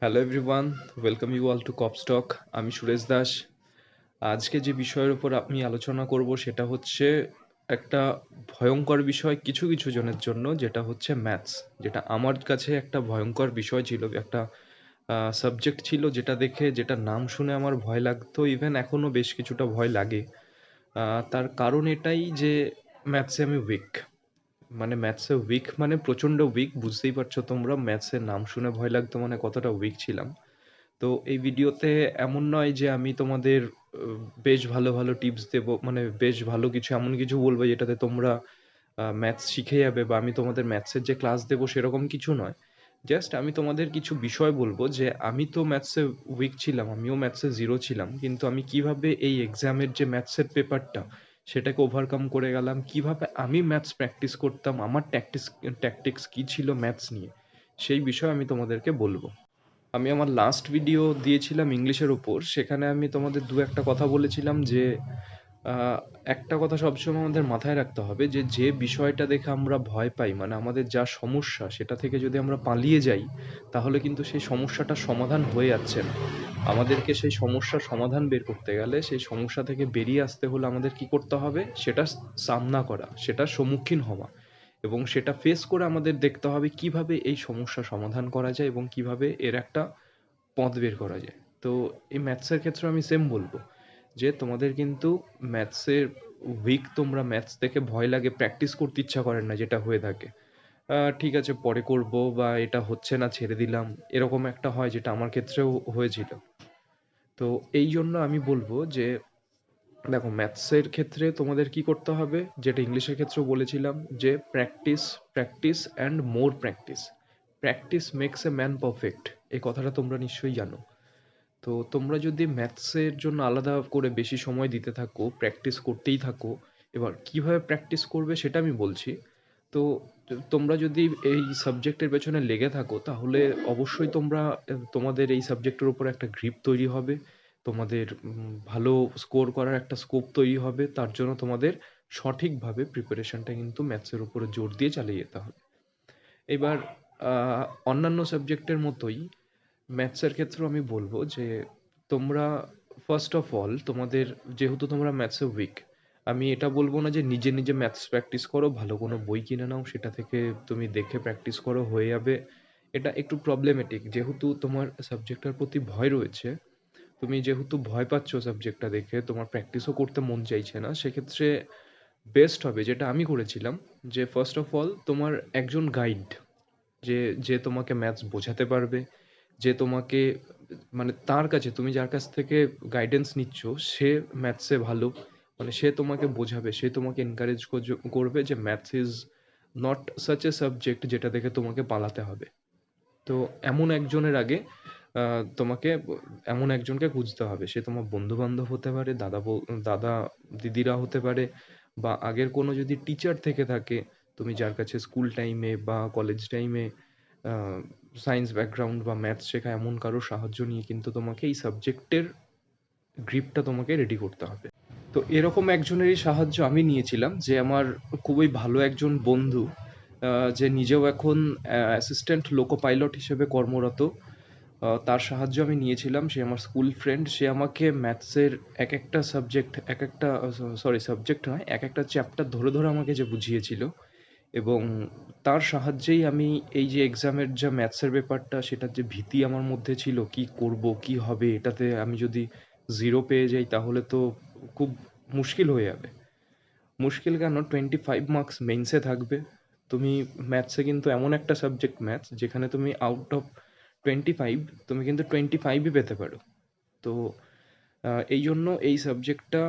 Hello everyone, welcome you all to কপস্টক। আমি সুরেশ দাস। আজকে যে বিষয়ের উপর আমি আলোচনা করব সেটা হচ্ছে একটা ভয়ঙ্কর বিষয় কিছু কিছু জনের জন্য, যেটা হচ্ছে ম্যাথস। যেটা আমার কাছে একটা ভয়ঙ্কর বিষয় ছিল, একটা সাবজেক্ট ছিল, যেটা নাম শুনে আমার ভয় লাগতো, ইভেন এখনো বেশ কিছুটা ভয় লাগে। তার কারণ এটাই যে ম্যাথসে আমি উইক। মানে ম্যাথসে উইক মানে প্রচণ্ড উইক, বুঝতেই পারছো তোমরা ম্যাথসের নাম শুনে ভয় লাগতো মানে কতটা উইক ছিলাম। তো এই ভিডিওতে এমন নয় যে আমি তোমাদের বেশ ভালো ভালো টিপস দেবো, মানে বেশ ভালো কিছু এমন কিছু বলবো যেটাতে তোমরা ম্যাথস শিখে যাবে, বা আমি তোমাদের ম্যাথসের যে ক্লাস দেবো সেরকম কিছু নয়। জাস্ট আমি তোমাদের কিছু বিষয় বলবো যে আমি তো ম্যাথসে উইক ছিলাম, আমিও ম্যাথসে জিরো ছিলাম, কিন্তু আমি কিভাবে এই এক্সামের যে ম্যাথসের পেপারটা সেটাকে ওভারকাম করে গেলাম, কিভাবে আমি ম্যাথস প্র্যাকটিস করতাম, আমার ট্যাকটিক্স কী ছিল ম্যাথস নিয়ে, সেই বিষয়ে আমি তোমাদেরকে বলবো। আমি আমার লাস্ট ভিডিও দিয়েছিলাম ইংলিশের উপর, সেখানে আমি তোমাদের দু একটা কথা বলেছিলাম যে আহ, একটা কথা সবসময় আমাদের মাথায় রাখতে হবে যে যে বিষয়টা দেখে আমরা ভয় পাই, মানে আমাদের যা সমস্যা সেটা থেকে যদি আমরা পালিয়ে যাই, তাহলে কিন্তু সেই সমস্যাটার সমাধান হয়ে যাচ্ছে না। আমাদেরকে সেই সমস্যার সমাধান বের করতে গেলে, সেই সমস্যা থেকে বেরিয়ে আসতে হলে আমাদের কি করতে হবে, সেটা সামনা করা, সেটার সম্মুখীন হওয়া, এবং সেটা ফেস করে আমাদের দেখতে হবে কিভাবে এই সমস্যা সমাধান করা যায় এবং কিভাবে এর একটা পথ বের করা যায়। তো এই ম্যাথসের ক্ষেত্রে আমি সেম বলবো যে তোমাদের কিন্তু ম্যাথসের উইক, তোমরা ম্যাথস দেখে ভয় লাগে, প্র্যাকটিস করতে ইচ্ছা করেন না, যেটা হয়ে থাকে ঠিক আছে পরে করব, বা এটা হচ্ছে না ছেড়ে দিলাম, এরকম একটা হয়, যেটা আমার ক্ষেত্রেও হয়েছিল। তো এই জন্য আমি বলবো যে দেখো ম্যাথসের ক্ষেত্রে তোমাদের কি করতে হবে, যেটা ইংলিশের ক্ষেত্রেও বলেছিলাম, যে practice, practice and more practice. Practice makes a man perfect, এই কথাটা তোমরা নিশ্চয়ই জানো। তো তোমরা যদি ম্যাথসের জন্য আলাদা করে বেশি সময় দিতে থাকো, প্র্যাকটিস করতেই থাকো, এবার কিভাবে প্র্যাকটিস করবে সেটা আমি বলছি। তো তোমরা যদি এই সাবজেক্টের পেছনে লেগে থাকো, তাহলে অবশ্যই তোমরা তোমাদের এই সাবজেক্টের উপর একটা গ্রিপ তৈরি হবে, তোমাদের ভালো স্কোর করার একটা স্কোপ তৈরি হবে। তার জন্য তোমাদের সঠিকভাবে প্রিপারেশনটা কিন্তু ম্যাথসের উপরে জোর দিয়ে চালিয়ে যেতে হবে। এবার অন্যান্য সাবজেক্টের মতোই ম্যাথসের ক্ষেত্রেও আমি বলবো যে তোমরা ফার্স্ট অফ অল তোমাদের, যেহেতু তোমরা ম্যাথসে উইক, আমি এটা বলবো না যে নিজে নিজে ম্যাথস প্র্যাকটিস করো, ভালো কোনো বই কিনে নাও, সেটা থেকে তুমি দেখে প্র্যাকটিস করো, হয়ে যাবে। এটা একটু প্রবলেমেটিক, যেহেতু তোমার সাবজেক্টটার প্রতি ভয় রয়েছে, তুমি যেহেতু ভয় পাচ্ছ সাবজেক্টটা দেখে, তোমার প্র্যাকটিসও করতে মন চাইছে না, সেক্ষেত্রে বেস্ট হবে যেটা আমি করেছিলাম, যে ফার্স্ট অফ অল তোমার একজন গাইড, যে যে তোমাকে ম্যাথস বোঝাতে পারবে, যে তোমাকে, মানে তার কাছে, তুমি যার কাছ থেকে গাইডেন্স নিচ্ছ, সে ম্যাথসে ভালো, মানে সে তোমাকে বোঝাবে, সে তোমাকে এনকারেজ করবে যে maths is not such a subject যেটা দেখে তোমাকে পালাতে হবে। তো এমন একজনের আগে তোমাকে এমন একজনকে খুঁজতে হবে, সে তোমার বন্ধু বান্ধব হতে পারে, দাদা দিদিরা হতে পারে, বা আগের কোনো যদি টিচার থেকে থাকে, তুমি যার কাছে স্কুল টাইমে বা কলেজ টাইমে সায়েন্স ব্যাকগ্রাউন্ড বা ম্যাথস শেখা, এমন কারো সাহায্য নিয়ে কিন্তু তোমাকে এই সাবজেক্টের গ্রিপটা তোমাকে রেডি করতে হবে। তো এরকম একজনেরই সাহায্য আমি নিয়েছিলাম, যে আমার খুবই ভালো একজন বন্ধু, যে নিজেও এখন অ্যাসিস্ট্যান্ট লোকো পাইলট হিসেবে কর্মরত। তার সাহায্য আমি নিয়েছিলাম, সে আমার স্কুল ফ্রেন্ড, সে আমাকে ম্যাথসের এক একটা সাবজেক্ট, এক একটা, সরি সাবজেক্ট নয়, এক একটা চ্যাপ্টার ধরে ধরে আমাকে যে বুঝিয়েছিল, এবং তার সাহায্যেই আমি এই যে এক্সামের যা ম্যাথসের ব্যাপারটা, সেটার যে ভীতি আমার মধ্যে ছিল, কি করব কি হবে, এটাতে আমি যদি জিরো পেয়ে যাই তাহলে তো খুব মুশকিল হয়ে যাবে। মুশকিল কেন, 25 মার্কস মেইনসে থাকবে। তুমি ম্যাথসে কিন্তু এমন একটা সাবজেক্ট ম্যাথস, যেখানে তুমি আউট অফ 25 তুমি কিন্তু 25ই পেতে পারো। তো এই জন্য এই সাবজেক্টটা,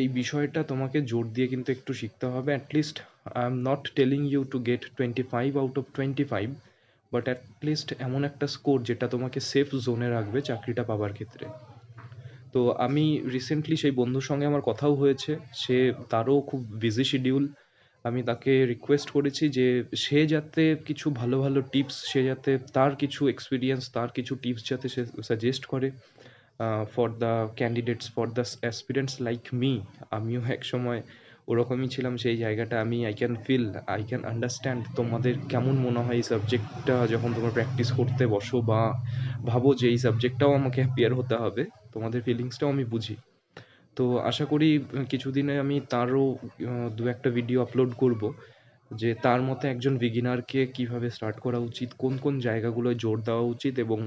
এই বিষয়টা তোমাকে জোর দিয়ে কিন্তু একটু শিখতে হবে। At least I am not telling you to get 25 out of 25, but at least এমন একটা স্কোর যেটা তোমাকে সেফ জোনে রাখবে চাকরিটা পাবার ক্ষেত্রে। তো আমি রিসেন্টলি সেই বন্ধুর সঙ্গে আমার কথাও হয়েছে, সে, তারও খুব বিজি শিডিউল। আমি তাকে রিকোয়েস্ট করেছি যে সে যাতে কিছু ভালো ভালো টিপস, সে যাতে তার কিছু এক্সপিরিয়েন্স, তার কিছু টিপস যাতে সে সাজেস্ট করে for the candidates, for the aspirants like me. আমিও এক সময় ওরকমই ছিলাম সেই জায়গাটা। আমি I can feel, I can understand তোমাদের কেমন মনে হয় এই সাবজেক্টটা যখন তোমরা প্র্যাকটিস করতে বসো বা ভাবো যে এই সাবজেক্টটাও আমাকে অ্যাপিয়ার হতে হবে, তোমাদের ফিলিংসটাও আমি বুঝি। তো আশা করি কিছুদিনে আমি তারও দু একটা ভিডিও আপলোড করব, যে তার মতে একজন বিগিনারকে কিভাবে স্টার্ট করা উচিত, কোন কোন জায়গাগুলোয় জোর দেওয়া উচিত, এবং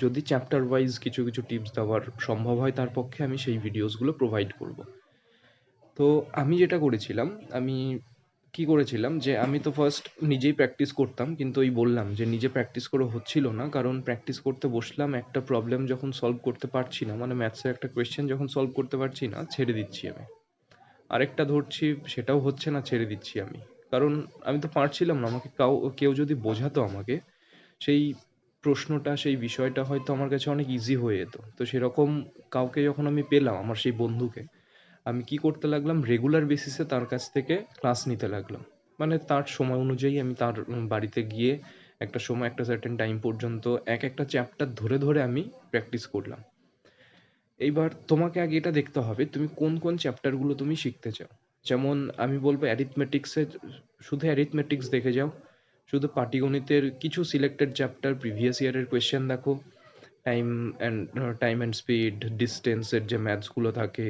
যদি চ্যাপ্টার ওয়াইজ কিছু কিছু টিপস দেওয়ার সম্ভব হয় তার পক্ষে আমি সেই ভিডিওসগুলো প্রোভাইড করব। তো আমি যেটা করেছিলাম, আমি কি করেছিলাম যে আমি তো ফার্স্ট নিজেই প্র্যাকটিস করতাম, কিন্তু ওই বললাম যে নিজে প্র্যাকটিস করে হচ্ছিল না, কারণ প্র্যাকটিস করতে বসলাম একটা প্রবলেম যখন সলভ করতে পারছি না, মানে ম্যাথসের একটা কোয়েশ্চেন যখন সলভ করতে পারছি না, ছেড়ে দিচ্ছি আমি। আরেকটা ধরছি, সেটাও হচ্ছে না, ছেড়ে দিচ্ছি আমি। কারণ আমি তো পারছিলাম না, আমাকে কেউ যদি বোঝাতো আমাকে সেই প্রশ্নটা, সেই বিষয়টা হয়তো আমার কাছে অনেক ইজি হয়ে যেত। তো সেরকম কাউকে যখন আমি পেলাম, আমার সেই বন্ধুকে, আমি কি করতে লাগলাম, রেগুলার বেসিসে তার কাছ থেকে ক্লাস নিতে লাগলাম। মানে তার সময় অনুযায়ী আমি তার বাড়িতে গিয়ে একটা সময়, একটা সার্টেন টাইম পর্যন্ত একটা চ্যাপ্টার ধরে ধরে আমি প্র্যাকটিস করলাম। এইবার তোমাকে আগে এটা দেখতে হবে তুমি কোন কোন চ্যাপ্টারগুলো তুমি শিখতে চাও। যেমন আমি বলবো অ্যারিথমেটিক্সের, শুধু অ্যারিথমেটিক্স দেখে যাও, শুধু পাটিগণিতের কিছু সিলেক্টেড চ্যাপ্টার প্রিভিয়াস ইয়ারের কোয়েশ্চেন দেখো, time and time and speed, ডিস্টেন্সের যে ম্যাথসগুলো থাকে,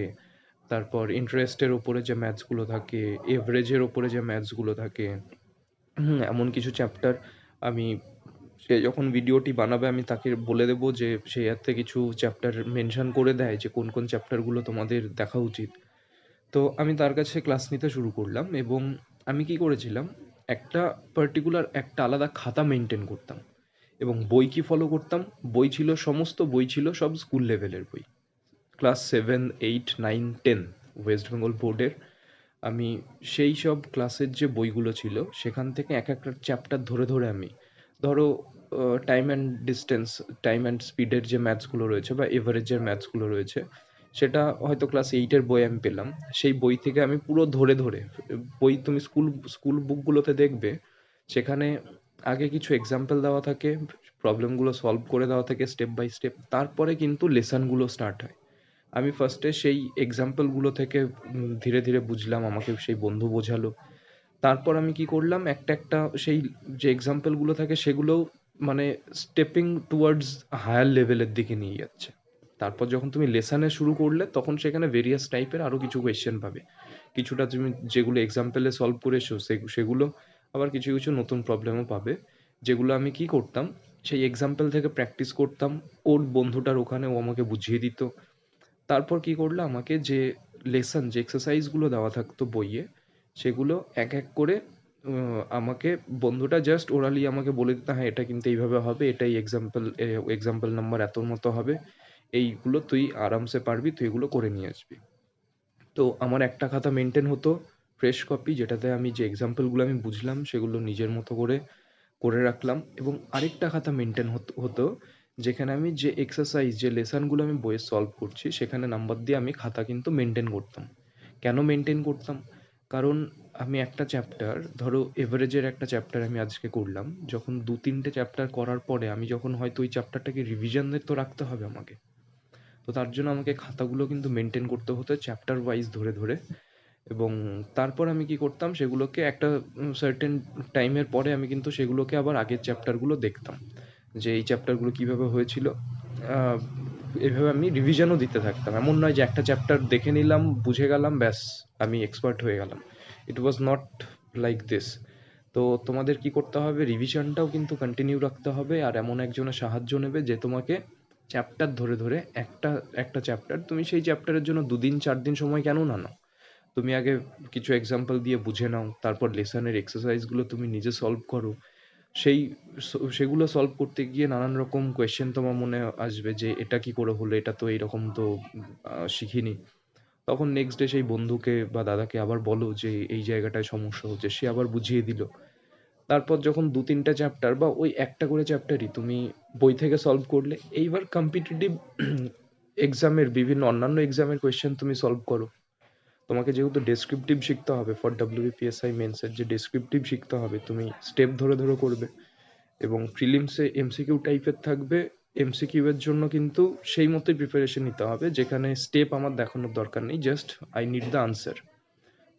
তারপর ইন্টারেস্টের ওপরে যে ম্যাথসগুলো থাকে, এভারেজের ওপরে যে ম্যাথসগুলো থাকে, এমন কিছু চ্যাপ্টার আমি, সে যখন ভিডিওটি বানাবে আমি তাকে বলে দেবো যে সে এতে কিছু চ্যাপ্টার মেনশন করে দেয় যে কোন কোন চ্যাপ্টারগুলো তোমাদের দেখা উচিত। তো আমি তার কাছে ক্লাস নিতে শুরু করলাম, এবং আমি কি করেছিলাম, একটা পার্টিকুলার একটা আলাদা খাতা মেনটেন করতাম, এবং বই কি ফলো করতাম, বই ছিল, সমস্ত বই ছিল সব স্কুল লেভেলের বই, ক্লাস 7, 8, 9, 10 ওয়েস্ট বেঙ্গল বোর্ডের। আমি সেই সব ক্লাসের যে বইগুলো ছিল সেখান থেকে এক একটা চ্যাপ্টার ধরে ধরে আমি, ধরো time and distance, time and স্পিডের যে ম্যাথসগুলো রয়েছে বা এভারেজের ম্যাথসগুলো রয়েছে, সেটা হয়তো ক্লাস 8-এর বই আমি পেলাম, সেই বই থেকে আমি পুরো ধরে ধরে, বই তুমি স্কুল স্কুল বুকগুলোতে দেখবে, সেখানে আগে কিছু এক্সাম্পল দেওয়া থাকে, প্রবলেমগুলো সলভ করে দেওয়া থাকে স্টেপ বাই স্টেপ, তারপরে কিন্তু লেসনগুলো স্টার্ট হয়। আমি ফার্স্টে সেই এক্সাম্পলগুলো থেকে ধীরে ধীরে বুঝলাম, আমাকে সেই বন্ধু বোঝালো। তারপর আমি কি করলাম, একটা একটা সেই যে এক্সাম্পলগুলো থাকে সেগুলোও মানে স্টেপিং টুয়ার্ডস হায়ার লেভেলের দিকে নিয়ে যাচ্ছে। তারপর যখন তুমি লেসনে শুরু করলে তখন সেখানে ভেরিয়াস টাইপের আরও কিছু কোয়েশ্চেন পাবে, কিছুটা তুমি যেগুলো এক্সাম্পলে সলভ করে এসো সেগুলো, আবার কিছু কিছু নতুন প্রবলেমও পাবে, যেগুলো আমি কি করতাম, সেই এক্সাম্পল থেকে প্র্যাকটিস করতাম। ওর বন্ধুটার ওখানে ও আমাকে বুঝিয়ে দিত। তারপর কি করলো, আমাকে যে লেসন, যে এক্সারসাইজগুলো দেওয়া থাকতো বইয়ে, সেগুলো এক এক করে আমাকে বন্ধুটা জাস্ট ওরালি আমাকে বলে দিত, হ্যাঁ এটা কিন্তু এইভাবে হবে, এটাই এক্সাম্পল, এক্সাম্পল নাম্বার এতর মতো হবে, এইগুলো তুই আরামসে পারবি, তুই এগুলো করে নিয়ে আসবি। তো আমার একটা খাতা মেনটেন হতো, ফ্রেশ কপি, যেটাতে আমি যে এক্সাম্পলগুলো আমি বুঝলাম সেগুলো নিজের মতো করে করে রাখলাম, এবং আরেকটা খাতা মেনটেন হতো যেখানে আমি যে এক্সারসাইজ, যে লেসনগুলো আমি বইয়ে সলভ করছি সেখানে নাম্বার দিয়ে আমি খাতা কিন্তু মেনটেন করতাম। কেন মেনটেন করতাম, কারণ আমি একটা চ্যাপ্টার, ধরো এভারেজের একটা চ্যাপ্টার আমি আজকে করলাম, যখন 2-3টে চ্যাপ্টার করার পরে আমি যখন হয়তো ওই চ্যাপ্টারটাকে রিভিশনে তো রাখতে হবে আমাকে, তো তার জন্য আমাকে খাতাগুলো কিন্তু মেনটেন করতে হতো চ্যাপ্টার ওয়াইজ ধরে ধরে। এবং তারপর আমি কি করতাম, সেগুলোকে একটা সার্টেন টাইমের পরে আমি কিন্তু সেগুলোকে আবার আগের চ্যাপ্টারগুলো দেখতাম, যে এই চ্যাপ্টারগুলো কিভাবে হয়েছিল। আহ, এভাবে আমি রিভিশনও দিতে থাকতাম। এমন নয় যে একটা চ্যাপ্টার দেখে নিলাম, বুঝে গেলাম, ব্যাস আমি এক্সপার্ট হয়ে গেলাম। ইট ওয়াজ নট লাইক দিস। তো তোমাদের কি করতে হবে, রিভিশনটাও কিন্তু কন্টিনিউ রাখতে হবে, আর এমন একজনের সাহায্য নেবে যে তোমাকে চ্যাপ্টার ধরে ধরে, একটা একটা চ্যাপ্টার তুমি সেই চ্যাপ্টারের জন্য 2 দিন 4 দিন সময় কেন না নাও, তুমি আগে কিছু এক্সাম্পল দিয়ে বুঝে নাও, তারপর লেসনের এক্সারসাইজগুলো তুমি নিজে সলভ করো। সেই সেগুলো সলভ করতে গিয়ে নানান রকম কোয়েশ্চেন তোমার মনে আসবে, যে এটা কি করে হলো, এটা তো এইরকম তো শিখিনি। তখন নেক্সট ডে সেই বন্ধুকে বা দাদাকে আবার বলো যে এই জায়গাটায় সমস্যা হচ্ছে, সে আবার বুঝিয়ে দিল। তারপর যখন 2-3টা চ্যাপ্টার বা ওই একটা করে চ্যাপ্টারই তুমি বই থেকে সলভ করলে, এইবার কম্পিটিটিভ এক্সামের বিভিন্ন অন্যান্য এক্সামের কোয়েশ্চেন তুমি সলভ করো। তোমাকে যেহেতু ডেসক্রিপটিভ শিখতে হবে, ফর WBPSI মেন্সের যে ডেসক্রিপটিভ শিখতে হবে, তুমি স্টেপ ধরে ধরে করবে। এবং প্রিলিমসে MCQ টাইপের থাকবে, MCQ এর জন্য কিন্তু সেই মতোই প্রিপারেশন নিতে হবে, যেখানে স্টেপ আমার দেখানোর দরকার নেই, just I need the answer.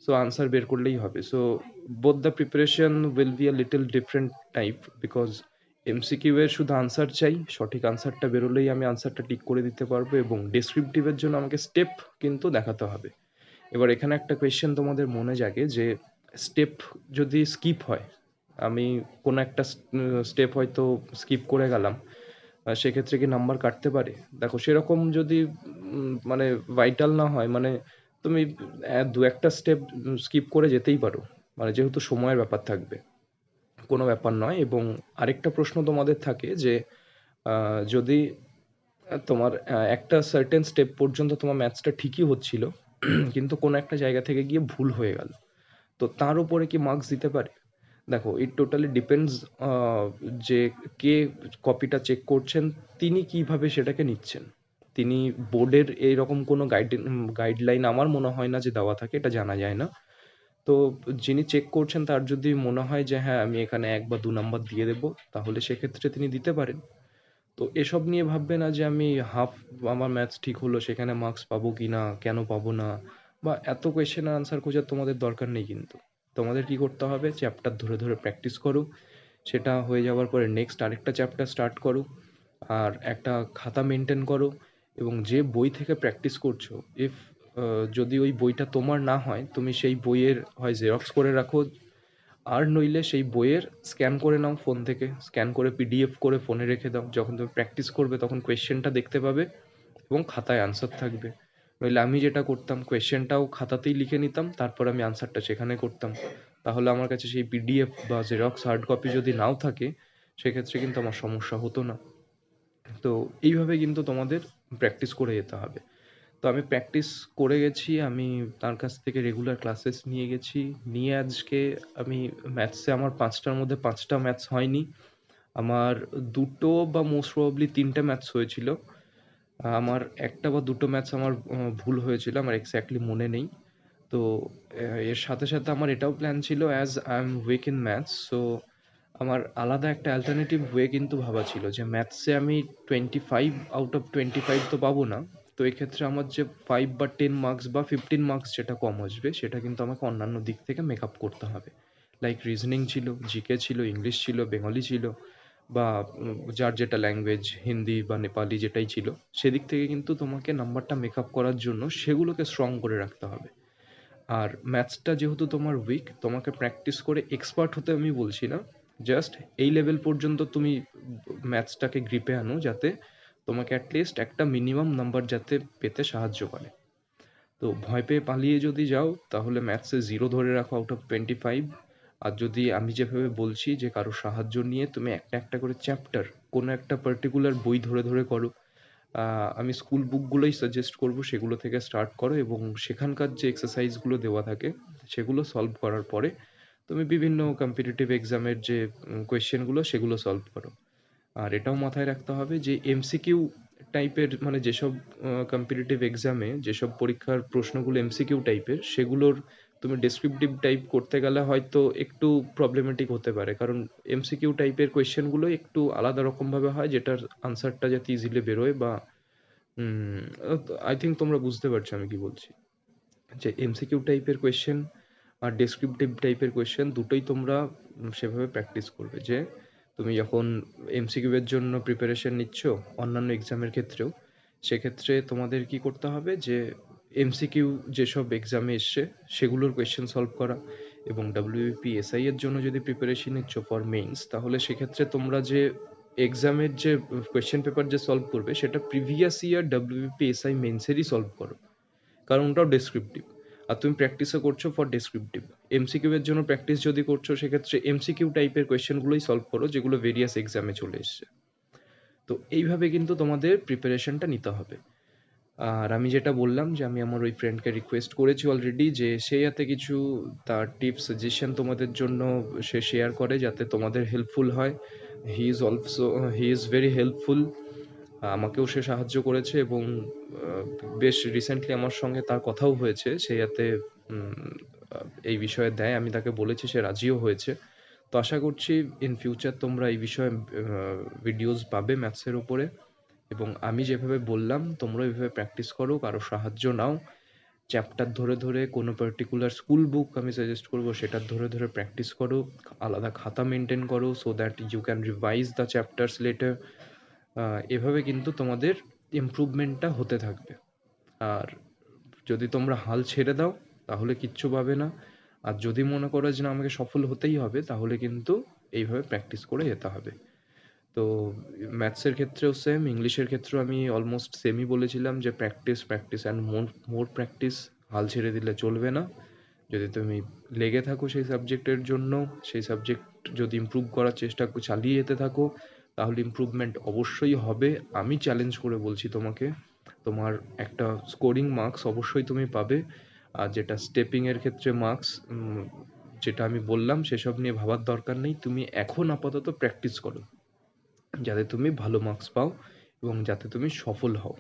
So answer বের করলেই হবে। So both the preparation will be a little different type, because MCQ এর শুধু আনসার চাই, সঠিক আনসারটা বেরোলেই আমি আনসারটা টিক করে দিতে পারবো, এবং ডেসক্রিপটিভের জন্য আমাকে স্টেপ কিন্তু দেখাতে হবে। এবার এখানে একটা কোয়েশ্চেন তোমাদের মনে জাগে যে স্টেপ যদি স্কিপ হয়, আমি কোনো একটা স্টেপ হয়তো স্কিপ করে গেলাম, সেক্ষেত্রে কি নাম্বার কাটতে পারে? দেখো সেরকম যদি মানে ভাইটাল না হয়, মানে তুমি দু একটা স্টেপ স্কিপ করে যেতেই পারো, মানে যেহেতু সময়ের ব্যাপার থাকবে, কোনো ব্যাপার নয়। এবং আরেকটা প্রশ্ন তোমাদের থাকে যে যদি তোমার একটা সার্টেন স্টেপ পর্যন্ত তোমার ম্যাথসটা ঠিকই হচ্ছিল, কিন্তু কোনো একটা জায়গা থেকে গিয়ে ভুল হয়ে গেল, তো তার উপরে কি মার্কস দিতে পারে? দেখো ইট টোটালি ডিপেন্ডস যে কে কপিটা চেক করছেন, তিনি কিভাবে সেটাকে নিচ্ছেন। তিনি বোর্ডের এইরকম কোনো গাইডলাইন আমার মনে হয় না যে দেওয়া থাকে, এটা জানা যায় না। তো যিনি চেক করছেন তার যদি মনে হয় যে হ্যাঁ আমি এখানে 1 বা 2 নাম্বার দিয়ে দেবো, তাহলে সেক্ষেত্রে তিনি দিতে পারেন। তো এসব নিয়ে ভাববে না যে আমি হাফ আমার ম্যাথস ঠিক হলো সেখানে মার্কস পাবো কি না, কেন পাবো না, বা এত কোয়েশ্চেনের আনসার খোঁজার তোমাদের দরকার নেই। কিন্তু তোমাদের কি করতে হবে, চ্যাপ্টার ধরে ধরে প্র্যাকটিস করো, সেটা হয়ে যাওয়ার পরে নেক্সট আরেকটা চ্যাপ্টার স্টার্ট করো, আর একটা খাতা মেনটেন করো, এবং যে বই থেকে প্র্যাকটিস করছো, ইফ যদি ওই বইটা তোমার না হয়, তুমি সেই বইয়ের হয় জেরক্স করে রাখো, আর নইলে সেই বইয়ের স্ক্যান করে নাও ফোন থেকে, স্ক্যান করে পিডিএফ করে ফোনে রেখে দাও, যখন তুমি প্র্যাকটিস করবে তখন কোয়েশ্চেনটা দেখতে পাবে এবং খাতায় আনসার থাকবে। নইলে আমি যেটা করতাম, কোয়েশ্চেনটাও খাতাতেই লিখে নিতাম, তারপর আমি আনসারটা সেখানে করতাম। তাহলে আমার কাছে সেই পিডিএফ বা জেরক্স হার্ড কপি যদি নাও থাকে, সেক্ষেত্রে কিন্তু আমার সমস্যা হতো না। তো এইভাবে কিন্তু তোমাদের প্র্যাকটিস করে যেতে হবে। তো আমি প্র্যাকটিস করে গেছি, আমি তার কাছ থেকে রেগুলার ক্লাসেস নিয়ে গেছি, নিয়ে আজকে আমি ম্যাথসে আমার 5টার মধ্যে 5টা ম্যাথস হয়নি, আমার 2টো বা মোস্ট প্রবাবলি 3টে ম্যাথস হয়েছিল। আমার 1টা বা 2টো ম্যাথস আমার ভুল হয়েছিল, আমার এক্স্যাক্টলি মনে নেই। তো এর সাথে সাথে আমার এটাও প্ল্যান ছিল, as I am weak in maths, so আমার আলাদা একটা অ্যালটারনেটিভ ওয়ে কিন্তু ভাবা ছিল যে ম্যাথসে আমি 25 আউট অফ 25 তো পাবো না, তো এক্ষেত্রে আমার যে 5 বা 10 মার্কস বা 15 মার্কস যেটা কম আসবে, সেটা কিন্তু আমাকে অন্যান্য দিক থেকে মেক আপ করতে হবে। লাইক রিজনিং ছিল, জিকে ছিল, ইংলিশ ছিল, বেঙ্গলি ছিল, বা যার যেটা ল্যাঙ্গুয়েজ, হিন্দি বা নেপালি যেটাই ছিল, সেদিক থেকে কিন্তু তোমাকে নাম্বারটা মেক আপ করার জন্য সেগুলোকে স্ট্রং করে রাখতে হবে। আর ম্যাথসটা যেহেতু তোমার উইক, তোমাকে প্র্যাকটিস করে এক্সপার্ট হতে আমি বলছি না, জাস্ট এই লেভেল পর্যন্ত তুমি ম্যাথসটাকে গ্রিপে আনো, যাতে তোমাকে অ্যাটলিস্ট একটা মিনিমাম নাম্বার যাতে পেতে সাহায্য করে। তো ভয় পেয়ে পালিয়ে যদি যাও, তাহলে ম্যাথসে 0 ধরে রাখো আউট অফ 25। আর যদি আমি যেভাবে বলছি যে কারো সাহায্য নিয়ে তুমি একটা একটা করে চ্যাপ্টার, কোনো একটা পার্টিকুলার বই ধরে ধরে করো, আমি স্কুল বুকগুলোই সাজেস্ট করব, সেগুলো থেকে স্টার্ট করো, এবং সেখানকার যে এক্সারসাইজগুলো দেওয়া থাকে সেগুলো সলভ করার পরে তুমি বিভিন্ন কম্পিটিটিভ এক্সামের যে কোয়েশ্চেনগুলো সেগুলো সলভ করো। আর এটাও মাথায় রাখতে হবে যে এমসিকিউ টাইপের, মানে যেসব কম্পিটিটিভ এক্সামে যেসব পরীক্ষার প্রশ্নগুলো এমসিকিউ টাইপের, সেগুলোর তুমি ডেসক্রিপটিভ টাইপ করতে গেলে হয়তো একটু প্রবলেমেটিক হতে পারে, কারণ এমসিকিউ টাইপের কোয়েশ্চেনগুলো একটু আলাদা রকমভাবে হয়, যেটার আনসারটা যাতে ইজিলি বেরোয়, বা আই থিঙ্ক তোমরা বুঝতে পারছো আমি কি বলছি। যে এমসিকিউ টাইপের কোয়েশ্চেন আর ডেসক্রিপটিভ টাইপের কোয়েশ্চেন দুটোই তোমরা সেভাবে প্র্যাকটিস করবে, যে তুমি যখন এমসিকিউ এর জন্য প্রিপারেশন নিচ্ছ অন্যান্য এক্সামের ক্ষেত্রেও, সেক্ষেত্রে তোমাদের কি করতে হবে যে এমসিকিউ যেসব এক্সামে এসছে সেগুলোর কোয়েশ্চেন সলভ করা, এবং ডাব্লিউবিপি এসআই এর জন্য যদি প্রিপারেশন নিচ্ছ ফর মেইনস, তাহলে সেক্ষেত্রে তোমরা যে এক্সামের যে কোয়েশ্চেন পেপার যে সলভ করবে, সেটা প্রিভিয়াস ইয়ার ডাব্লিউবিপি এসআই মেইনসেরই সলভ করো, কারণ ওটাও ডেসক্রিপটিভ। আর তুমি প্র্যাকটিসও করছো ফর ডেসক্রিপটিভ। এমসিকিউ এর জন্য প্র্যাকটিস যদি করছো, সেক্ষেত্রে এমসিকিউ টাইপের কোয়েশ্চেনগুলোই সলভ করো যেগুলো ভেরিয়াস এক্সামে চলে এসছে। তো এইভাবে কিন্তু তোমাদের প্রিপারেশনটা নিতে হবে। আর আমি যেটা বললাম যে আমি আমার ওই ফ্রেন্ডকে রিকোয়েস্ট করেছি অলরেডি, যে সে যাতে কিছু তার টিপস সাজেশন তোমাদের জন্য সে শেয়ার করে, যাতে তোমাদের হেল্পফুল হয়। He is very helpful. আমাকেও সে সাহায্য করেছে, এবং বেশ রিসেন্টলি আমার সঙ্গে তার কথাও হয়েছে, সে যাতে এই বিষয়ে দেয়, আমি তাকে বলেছি, সে রাজিও হয়েছে। তো আশা করছি ইন ফিউচার তোমরা এই বিষয়ে ভিডিওস পাবে ম্যাথসের উপরে, এবং আমি যেভাবে বললাম তোমরা এইভাবে প্র্যাকটিস করো, কারো সাহায্য নাও, চ্যাপ্টার ধরে ধরে কোনো পার্টিকুলার স্কুল বুক আমি সাজেস্ট করবো, সেটা ধরে ধরে প্র্যাকটিস করো, আলাদা খাতা মেনটেন করো, so that you can revise the chapters later. এভাবে কিন্তু তোমাদের ইমপ্রুভমেন্টটা হতে থাকবে। আর যদি তোমরা হাল ছেড়ে দাও তাহলে কিচ্ছু পাবে না। আর যদি মনে করো যে না আমাকে সফল হতেই হবে, তাহলে কিন্তু এইভাবে প্র্যাকটিস করে যেতে হবে। তো ম্যাথসের ক্ষেত্রেও সেম, ইংলিশের ক্ষেত্রেও আমি অলমোস্ট সেমই বলেছিলাম যে practice practice and more practice. হাল ছেড়ে দিলে চলবে না। যদি তুমি লেগে থাকো সেই সাবজেক্টের জন্য, সেই সাবজেক্ট যদি ইমপ্রুভ করার চেষ্টা চালিয়ে যেতে থাকো, তাহলে ইমপ্রুভমেন্ট অবশ্যই হবে। আমি চ্যালেঞ্জ করে বলছি তোমাকে, তোমার একটা স্কোরিং মার্কস অবশ্যই তুমি পাবে। আর যেটা স্টেপিংয়ের ক্ষেত্রে মার্কস, যেটা আমি বললাম সেসব নিয়ে ভাবার দরকার নেই। তুমি এখন আপাতত প্র্যাকটিস করো, যাতে তুমি ভালো মার্কস পাও এবং যাতে তুমি সফল হও।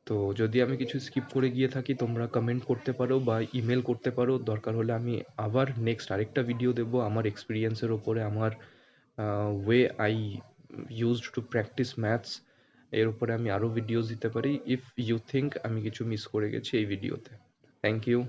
তো যদি আমি কিছু স্কিপ করে গিয়ে থাকি, তোমরা কমেন্ট করতে পারো বা ইমেল করতে পারো। দরকার হলে আমি আবার নেক্সট আরেকটা ভিডিও দেবো আমার এক্সপিরিয়েন্সের ওপরে, আমার way I used to practice maths, এর উপরে আমি আরও ভিডিওস দিতে পারি ইফ ইউ থিঙ্ক আমি কিছু মিস করে গেছি এই ভিডিওতে। Thank you.